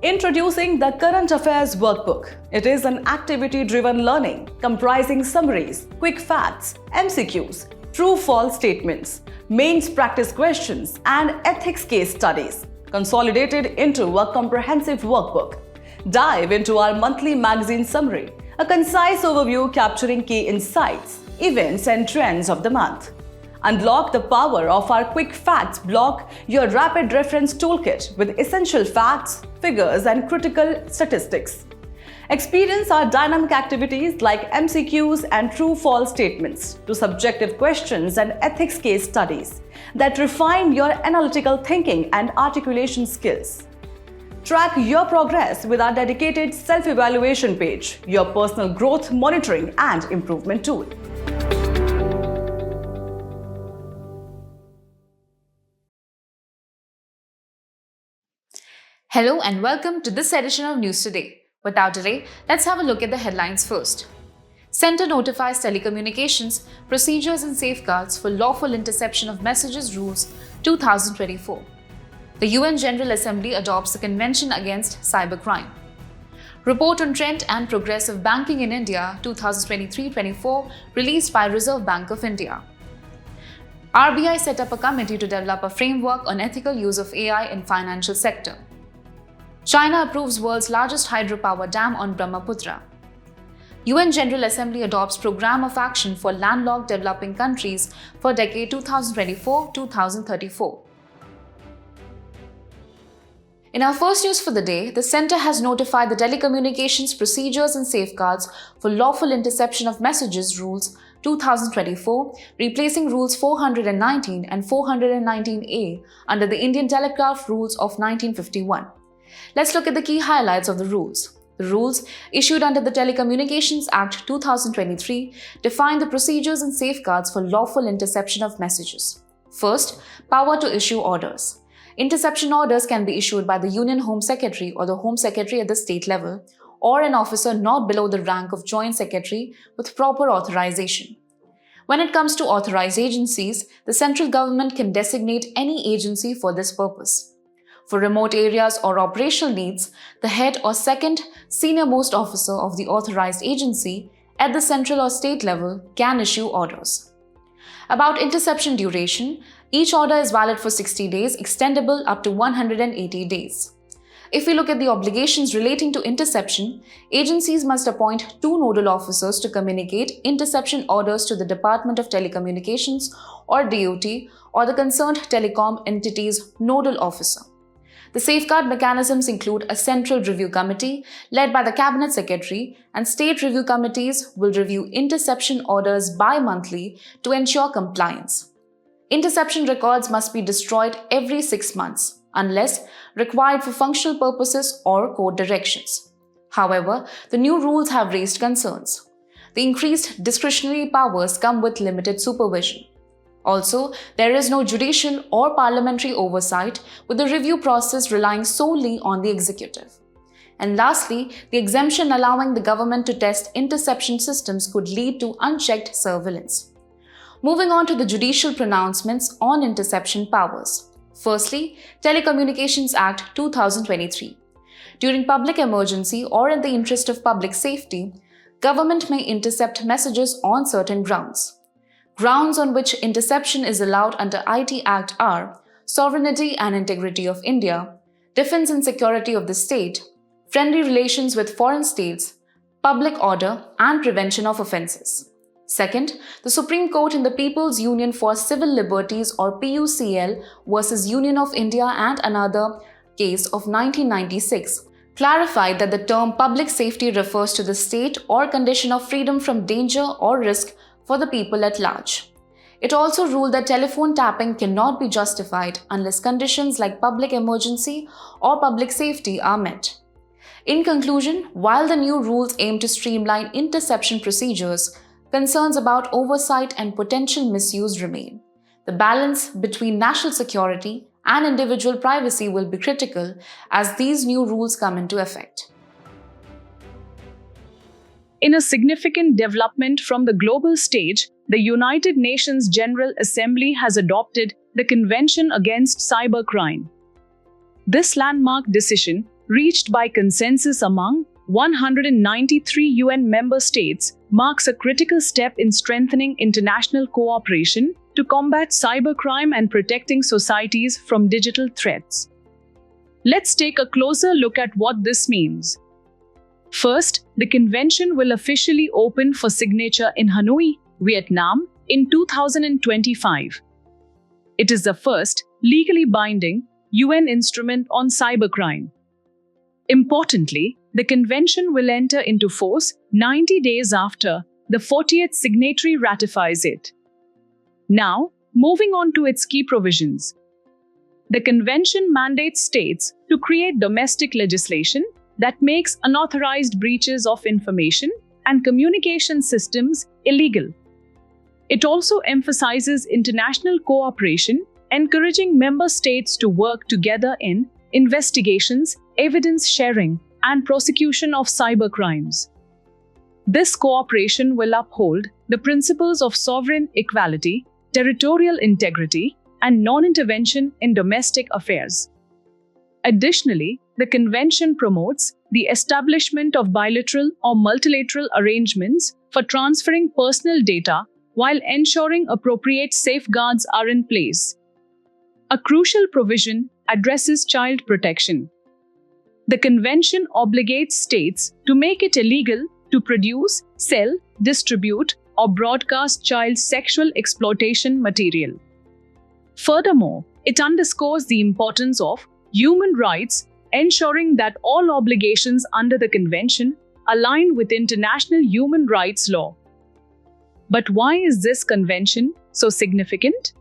Introducing the Current Affairs Workbook. It is an activity-driven learning comprising summaries, quick facts, MCQs, true-false statements, mains practice questions, and ethics case studies, consolidated into a comprehensive workbook. Dive into our monthly magazine summary, a concise overview capturing key insights, events, and trends of the month. Unlock the power of our Quick Facts block, your rapid reference toolkit with essential facts, figures, and critical statistics. Experience our dynamic activities like MCQs and true-false statements to subjective questions and ethics case studies that refine your analytical thinking and articulation skills. Track your progress with our dedicated self-evaluation page, your personal growth monitoring and improvement tool. Hello and welcome to this edition of News Today. Without delay, let's have a look at the headlines first. Centre notifies telecommunications procedures and safeguards for lawful interception of messages rules 2024. The UN General Assembly adopts the Convention Against Cybercrime. Report on Trend and Progress of Banking in India 2023-24 released by Reserve Bank of India. RBI set up a committee to develop a framework on ethical use of AI in financial sector. China approves world's largest hydropower dam on Brahmaputra. UN General Assembly adopts Programme of Action for Landlocked Developing Countries for decade 2024-2034. In our first news for the day, the Centre has notified the Telecommunications Procedures and Safeguards for Lawful Interception of Messages Rules 2024, replacing Rules 419 and 419A under the Indian Telegraph Rules of 1951. Let's look at the key highlights of the rules. The rules, issued under the Telecommunications Act 2023, define the procedures and safeguards for lawful interception of messages. First, power to issue orders. Interception orders can be issued by the Union Home Secretary or the Home Secretary at the state level, or an officer not below the rank of Joint Secretary with proper authorization. When it comes to authorized agencies, the central government can designate any agency for this purpose. For remote areas or operational needs, the head or second senior-most officer of the authorized agency at the central or state level can issue orders. About interception duration, each order is valid for 60 days, extendable up to 180 days. If we look at the obligations relating to interception, agencies must appoint 2 nodal officers to communicate interception orders to the Department of Telecommunications or DOT or the concerned telecom entity's nodal officer. The safeguard mechanisms include a central review committee led by the Cabinet Secretary, and state review committees will review interception orders bi-monthly to ensure compliance. Interception records must be destroyed every 6 months, unless required for functional purposes or court directions. However, the new rules have raised concerns. The increased discretionary powers come with limited supervision. Also, there is no judicial or parliamentary oversight, with the review process relying solely on the executive. And lastly, the exemption allowing the government to test interception systems could lead to unchecked surveillance. Moving on to the judicial pronouncements on interception powers. Firstly, Telecommunications Act 2023. During public emergency or in the interest of public safety, government may intercept messages on certain grounds. Grounds on which interception is allowed under IT Act are sovereignty and integrity of India, defense and security of the state, friendly relations with foreign states, public order, and prevention of offences. Second, the Supreme Court in the People's Union for Civil Liberties or PUCL versus Union of India and another case of 1996 clarified that the term public safety refers to the state or condition of freedom from danger or risk for the people at large. It also ruled that telephone tapping cannot be justified unless conditions like public emergency or public safety are met. In conclusion, while the new rules aim to streamline interception procedures, concerns about oversight and potential misuse remain. The balance between national security and individual privacy will be critical as these new rules come into effect. In a significant development from the global stage, the United Nations General Assembly has adopted the Convention Against Cybercrime. This landmark decision reached by consensus among 193 UN member states, marks a critical step in strengthening international cooperation to combat cybercrime and protecting societies from digital threats. Let's take a closer look at what this means. First, the convention will officially open for signature in Hanoi, Vietnam, in 2025. It is the first legally binding UN instrument on cybercrime. Importantly, the convention will enter into force 90 days after the 40th signatory ratifies it. Now, moving on to its key provisions. The convention mandates states to create domestic legislation that makes unauthorized breaches of information and communication systems illegal. It also emphasizes international cooperation, encouraging member states to work together in investigations, evidence sharing, and prosecution of cybercrimes. This cooperation will uphold the principles of sovereign equality, territorial integrity, and non-intervention in domestic affairs. Additionally, the convention promotes the establishment of bilateral or multilateral arrangements for transferring personal data while ensuring appropriate safeguards are in place. A crucial provision addresses child protection. The convention obligates states to make it illegal to produce, sell, distribute, or broadcast child sexual exploitation material. Furthermore, it underscores the importance of human rights, ensuring that all obligations under the convention align with international human rights law. But why is this convention so significant?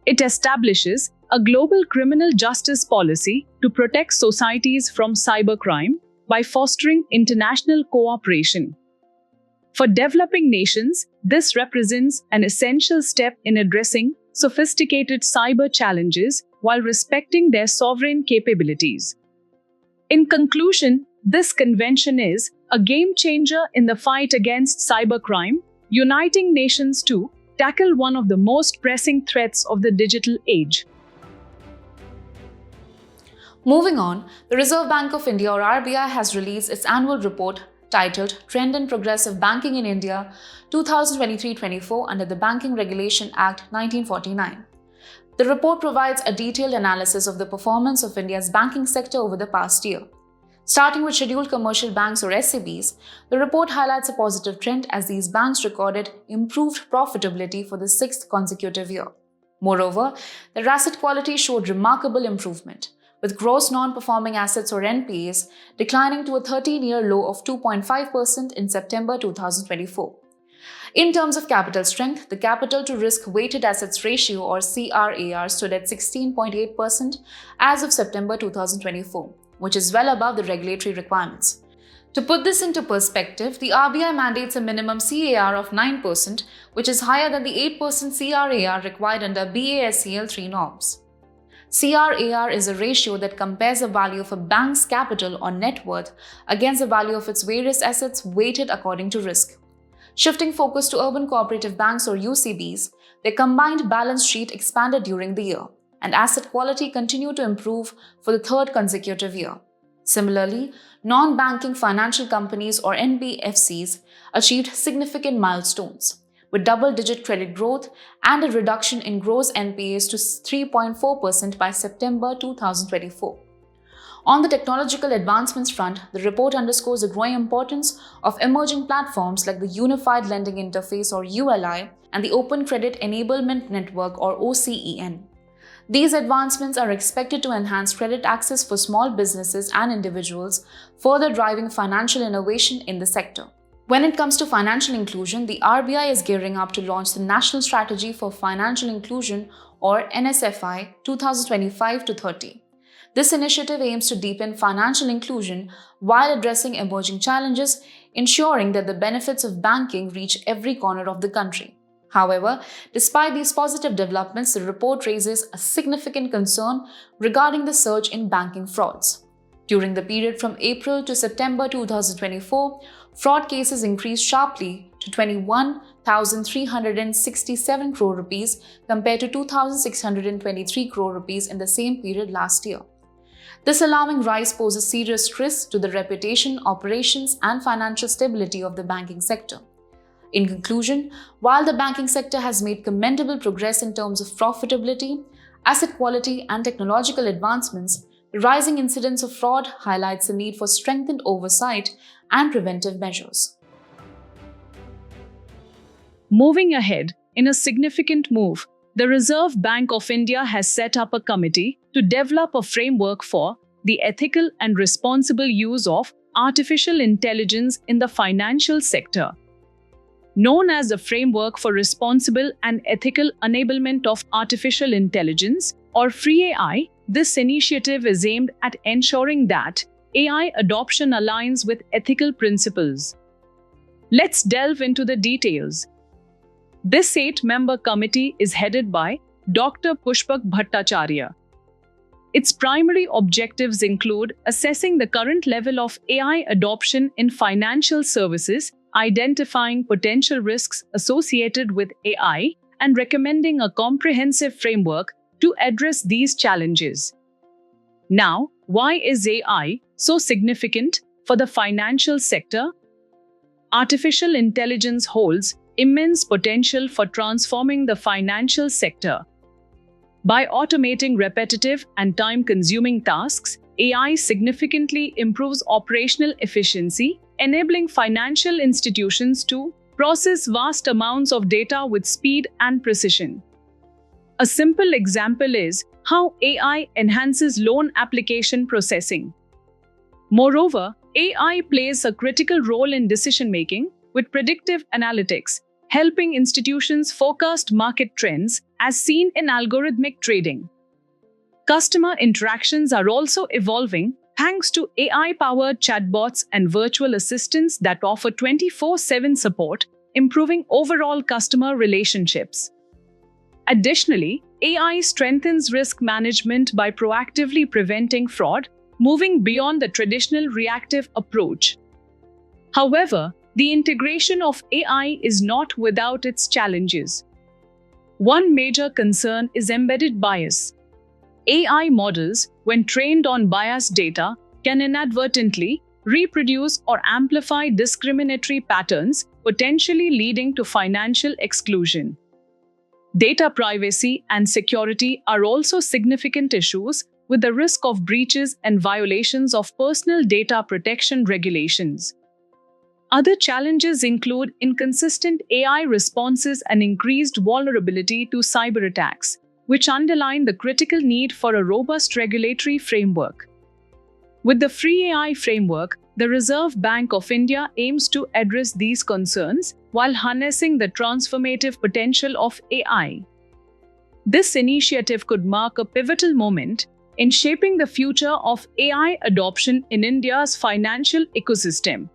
It establishes a global criminal justice policy to protect societies from cybercrime by fostering international cooperation. For developing nations, this represents an essential step in addressing sophisticated cyber challenges while respecting their sovereign capabilities. In conclusion, this convention is a game changer in the fight against cybercrime, uniting nations to tackle one of the most pressing threats of the digital age. Moving on, the Reserve Bank of India or RBI has released its annual report titled Trend in Progressive Banking in India 2023-24 under the Banking Regulation Act 1949. The report provides a detailed analysis of the performance of India's banking sector over the past year. Starting with scheduled commercial banks or SCBs, the report highlights a positive trend as these banks recorded improved profitability for the sixth consecutive year. Moreover, their asset quality showed remarkable improvement, with gross non-performing assets or NPAs declining to a 13-year low of 2.5% in September 2024. In terms of capital strength, the capital to risk weighted assets ratio or CRAR stood at 16.8% as of September 2024, which is well above the regulatory requirements. To put this into perspective, the RBI mandates a minimum CAR of 9%, which is higher than the 8% CRAR required under BASCL 3 norms. CRAR is a ratio that compares the value of a bank's capital or net worth against the value of its various assets weighted according to risk. Shifting focus to urban cooperative banks or UCBs, their combined balance sheet expanded during the year, and asset quality continued to improve for the third consecutive year. Similarly, non-banking financial companies or NBFCs achieved significant milestones, with double-digit credit growth and a reduction in gross NPAs to 3.4% by September 2024. On the technological advancements front, the report underscores the growing importance of emerging platforms like the Unified Lending Interface or ULI and the Open Credit Enablement Network or OCEN. These advancements are expected to enhance credit access for small businesses and individuals, further driving financial innovation in the sector. When it comes to financial inclusion, the RBI is gearing up to launch the National Strategy for Financial Inclusion or NSFI 2025-30. This initiative aims to deepen financial inclusion while addressing emerging challenges, ensuring that the benefits of banking reach every corner of the country. However, despite these positive developments, the report raises a significant concern regarding the surge in banking frauds. During the period from April to September 2024, fraud cases increased sharply to 21,367 crore rupees compared to 2,623 crore rupees in the same period last year. This alarming rise poses serious risks to the reputation, operations, and financial stability of the banking sector. In conclusion, while the banking sector has made commendable progress in terms of profitability, asset quality, and technological advancements, the rising incidence of fraud highlights the need for strengthened oversight and preventive measures. Moving ahead, in a significant move, the Reserve Bank of India has set up a committee to develop a framework for the ethical and responsible use of artificial intelligence in the financial sector. Known as the Framework for Responsible and Ethical Enablement of Artificial Intelligence, or FREE-AI, this initiative is aimed at ensuring that AI adoption aligns with ethical principles. Let's delve into the details. This 8-member committee is headed by Dr. Pushpak Bhattacharya. Its primary objectives include assessing the current level of AI adoption in financial services, identifying potential risks associated with AI, and recommending a comprehensive framework to address these challenges. Now, why is AI so significant for the financial sector? Artificial intelligence holds immense potential for transforming the financial sector. By automating repetitive and time-consuming tasks, AI significantly improves operational efficiency, enabling financial institutions to process vast amounts of data with speed and precision. A simple example is how AI enhances loan application processing. Moreover, AI plays a critical role in decision-making with predictive analytics, helping institutions forecast market trends as seen in algorithmic trading. Customer interactions are also evolving thanks to AI-powered chatbots and virtual assistants that offer 24/7 support, improving overall customer relationships. Additionally, AI strengthens risk management by proactively preventing fraud, moving beyond the traditional reactive approach. However, the integration of AI is not without its challenges. One major concern is embedded bias. AI models, when trained on biased data, can inadvertently reproduce or amplify discriminatory patterns, potentially leading to financial exclusion. Data privacy and security are also significant issues, with the risk of breaches and violations of personal data protection regulations. Other challenges include inconsistent AI responses and increased vulnerability to cyber attacks, which underline the critical need for a robust regulatory framework. With the FREE-AI framework, the Reserve Bank of India aims to address these concerns while harnessing the transformative potential of AI. This initiative could mark a pivotal moment in shaping the future of AI adoption in India's financial ecosystem.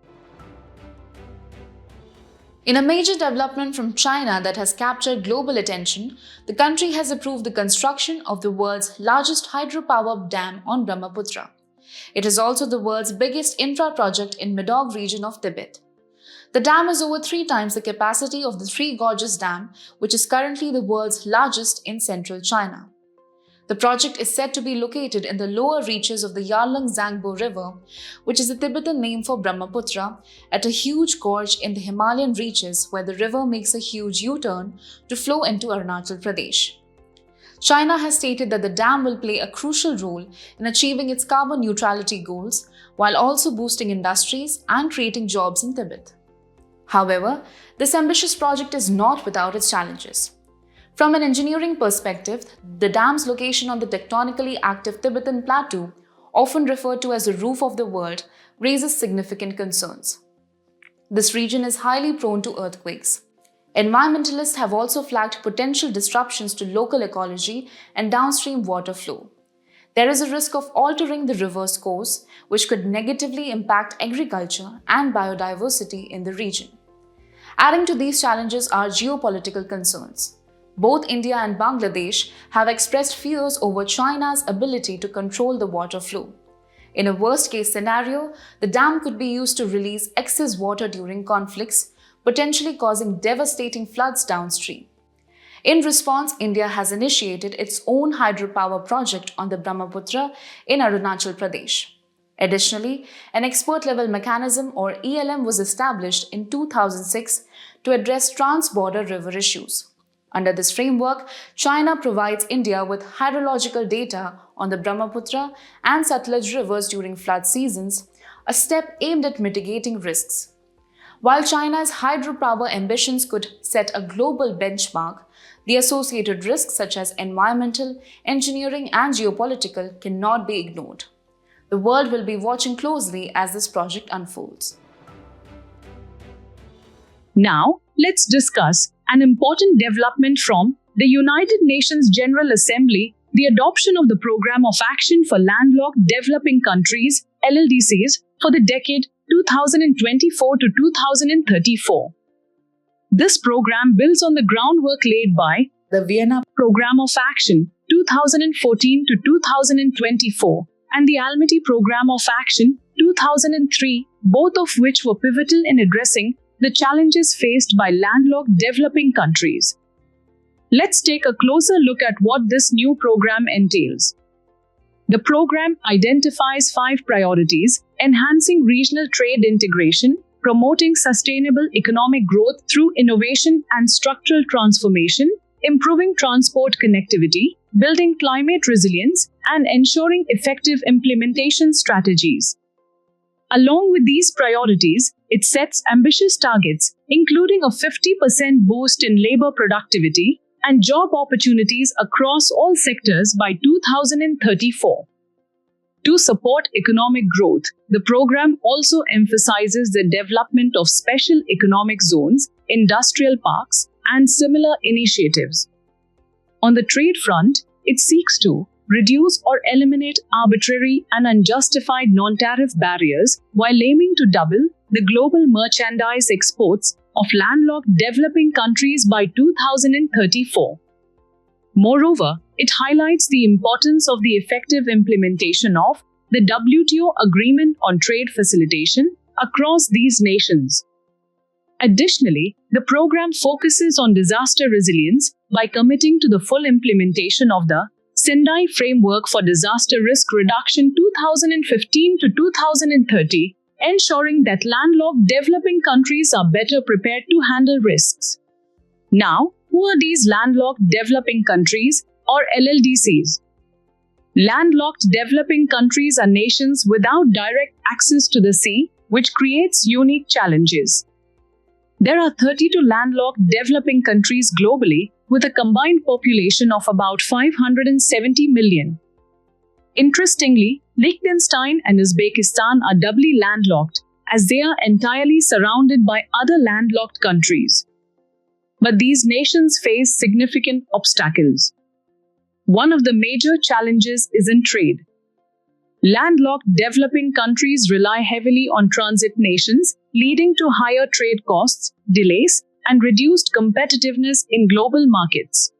In a major development from China that has captured global attention, the country has approved the construction of the world's largest hydropower dam on Brahmaputra. It is also the world's biggest infra project in Medoc region of Tibet. The dam is over 3 times the capacity of the Three Gorges Dam, which is currently the world's largest in central China. The project is said to be located in the lower reaches of the Yarlung-Zangbo River, which is the Tibetan name for Brahmaputra, at a huge gorge in the Himalayan reaches where the river makes a huge U-turn to flow into Arunachal Pradesh. China has stated that the dam will play a crucial role in achieving its carbon neutrality goals, while also boosting industries and creating jobs in Tibet. However, this ambitious project is not without its challenges. From an engineering perspective, the dam's location on the tectonically active Tibetan Plateau, often referred to as the roof of the world, raises significant concerns. This region is highly prone to earthquakes. Environmentalists have also flagged potential disruptions to local ecology and downstream water flow. There is a risk of altering the river's course, which could negatively impact agriculture and biodiversity in the region. Adding to these challenges are geopolitical concerns. Both India and Bangladesh have expressed fears over China's ability to control the water flow. In a worst-case scenario, the dam could be used to release excess water during conflicts, potentially causing devastating floods downstream. In response, India has initiated its own hydropower project on the Brahmaputra in Arunachal Pradesh. Additionally, an expert-level mechanism or ELM was established in 2006 to address trans-border river issues. Under this framework, China provides India with hydrological data on the Brahmaputra and Satluj rivers during flood seasons, a step aimed at mitigating risks. While China's hydropower ambitions could set a global benchmark, the associated risks such as environmental, engineering, and geopolitical cannot be ignored. The world will be watching closely as this project unfolds. Now, let's discuss an important development from the United Nations General Assembly, the adoption of the Program of Action for Landlocked Developing Countries, LLDCs, for the decade 2024 to 2034. This program builds on the groundwork laid by the Vienna Program of Action 2014 to 2024 and the Almaty Program of Action 2003, both of which were pivotal in addressing the challenges faced by landlocked developing countries. Let's take a closer look at what this new program entails. The program identifies 5 priorities: enhancing regional trade integration, promoting sustainable economic growth through innovation and structural transformation, improving transport connectivity, building climate resilience, and ensuring effective implementation strategies. Along with these priorities, it sets ambitious targets, including a 50% boost in labor productivity and job opportunities across all sectors by 2034. To support economic growth, the program also emphasizes the development of special economic zones, industrial parks, and similar initiatives. On the trade front, it seeks to reduce or eliminate arbitrary and unjustified non-tariff barriers while aiming to double the global merchandise exports of landlocked developing countries by 2034. Moreover, it highlights the importance of the effective implementation of the WTO Agreement on Trade Facilitation across these nations. Additionally, the program focuses on disaster resilience by committing to the full implementation of the Sendai Framework for Disaster Risk Reduction 2015 to 2030, ensuring that landlocked developing countries are better prepared to handle risks. Now, who are these landlocked developing countries, or LLDCs? Landlocked developing countries are nations without direct access to the sea, which creates unique challenges. There are 32 landlocked developing countries globally, with a combined population of about 570 million. Interestingly, Liechtenstein and Uzbekistan are doubly landlocked, as they are entirely surrounded by other landlocked countries. But these nations face significant obstacles. One of the major challenges is in trade. Landlocked developing countries rely heavily on transit nations, leading to higher trade costs, delays, and reduced competitiveness in global markets.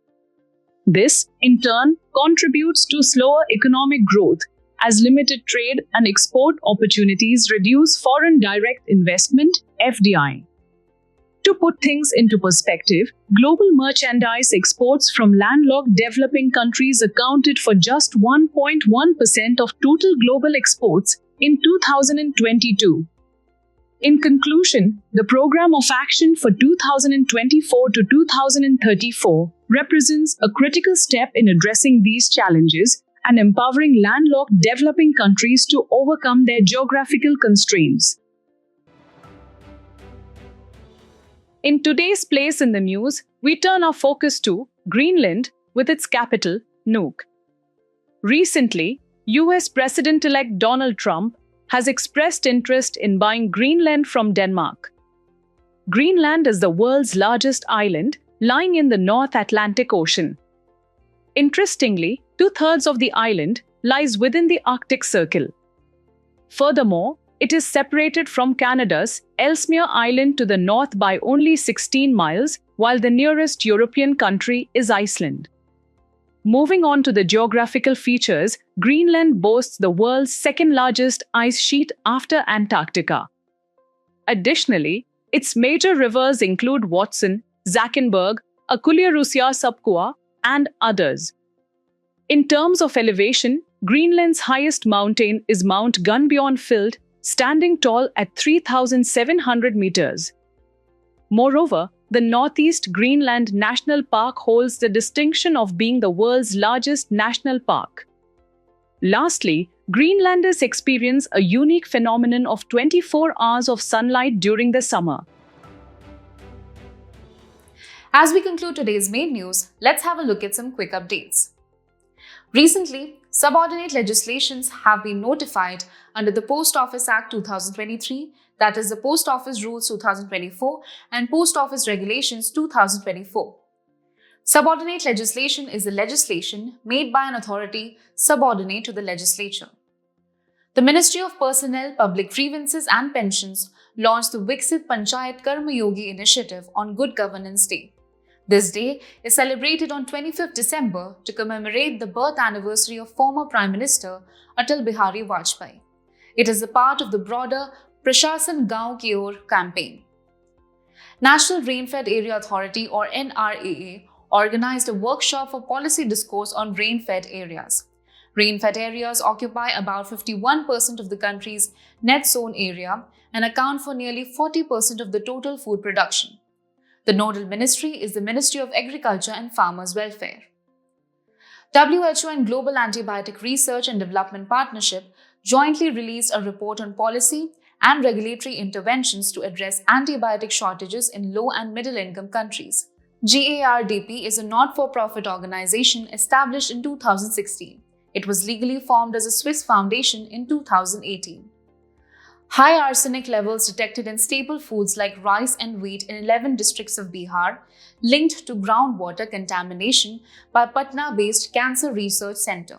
This, in turn, contributes to slower economic growth, as limited trade and export opportunities reduce foreign direct investment (FDI). To put things into perspective, global merchandise exports from landlocked developing countries accounted for just 1.1% of total global exports in 2022. In conclusion, the Program of Action for 2024 to 2034 represents a critical step in addressing these challenges and empowering landlocked developing countries to overcome their geographical constraints. In today's place in the news, we turn our focus to Greenland with its capital, Nuuk. Recently, US President-elect Donald Trump has expressed interest in buying Greenland from Denmark. Greenland is the world's largest island, lying in the North Atlantic Ocean. Interestingly, 2/3 of the island lies within the Arctic Circle. Furthermore, it is separated from Canada's Ellesmere Island to the north by only 16 miles, while the nearest European country is Iceland. Moving on to the geographical features, Greenland boasts the world's second-largest ice sheet after Antarctica. Additionally, its major rivers include Watson, Zackenberg, Akulya Rusya Subkua, and others. In terms of elevation, Greenland's highest mountain is Mount Gunbjørnfjeld, standing tall at 3,700 meters. Moreover, the Northeast Greenland National Park holds the distinction of being the world's largest national park. Lastly, Greenlanders experience a unique phenomenon of 24 hours of sunlight during the summer. As we conclude today's main news, let's have a look at some quick updates. Recently, subordinate legislations have been notified under the Post Office Act 2023, that is the Post Office Rules 2024 and Post Office Regulations 2024. Subordinate legislation is the legislation made by an authority subordinate to the legislature. The Ministry of Personnel, Public Grievances and Pensions launched the Viksit Panchayat Karma Yogi initiative on Good Governance Day. This day is celebrated on 25th December to commemorate the birth anniversary of former Prime Minister Atal Bihari Vajpayee. It is a part of the broader Prashasan Gaon Ki Or campaign. National Rain-Fed Area Authority or NRAA organized a workshop for policy discourse on rain-fed areas. Rain-fed areas occupy about 51% of the country's net zone area and account for nearly 40% of the total food production. The nodal ministry is the Ministry of Agriculture and Farmers' Welfare. WHO and Global Antibiotic Research and Development Partnership jointly released a report on policy and regulatory interventions to address antibiotic shortages in low and middle-income countries. GARDP is a not-for-profit organization established in 2016. It was legally formed as a Swiss foundation in 2018. High arsenic levels detected in staple foods like rice and wheat in 11 districts of Bihar linked to groundwater contamination by Patna-based Cancer Research Center.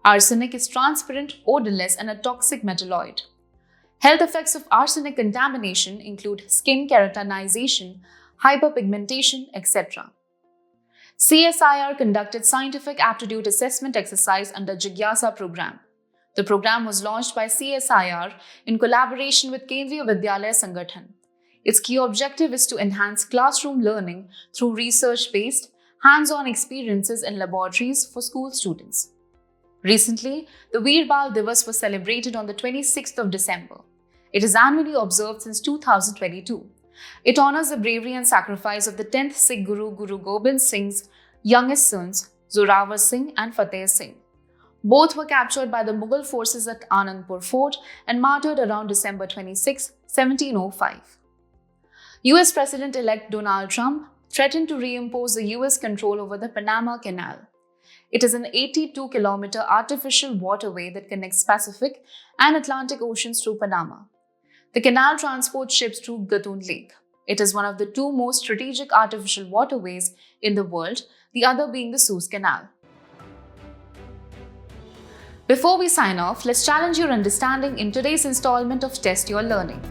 Arsenic is transparent, odorless, and a toxic metalloid. Health effects of arsenic contamination include skin keratinization, hyperpigmentation, etc. CSIR conducted scientific aptitude assessment exercise under Jigyasa program. The program was launched by CSIR in collaboration with Kendriya Vidyalaya Sangathan. Its key objective is to enhance classroom learning through research-based, hands-on experiences in laboratories for school students. Recently, the Veer Bal Divas was celebrated on the 26th of December. It is annually observed since 2022. It honors the bravery and sacrifice of the 10th Sikh Guru, Guru Gobind Singh's youngest sons, Zorawar Singh and Fateh Singh. Both were captured by the Mughal forces at Anandpur Fort and martyred around December 26, 1705. US President-elect Donald Trump threatened to reimpose the US control over the Panama Canal. It is an 82-kilometer artificial waterway that connects Pacific and Atlantic Oceans through Panama. The canal transports ships through Gatun Lake. It is one of the two most strategic artificial waterways in the world, the other being the Suez Canal. Before we sign off, let's challenge your understanding in today's installment of Test Your Learning.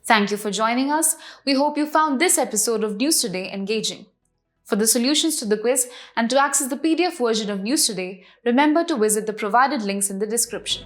Thank you for joining us. We hope you found this episode of News Today engaging. For the solutions to the quiz and to access the PDF version of News Today, remember to visit the provided links in the description.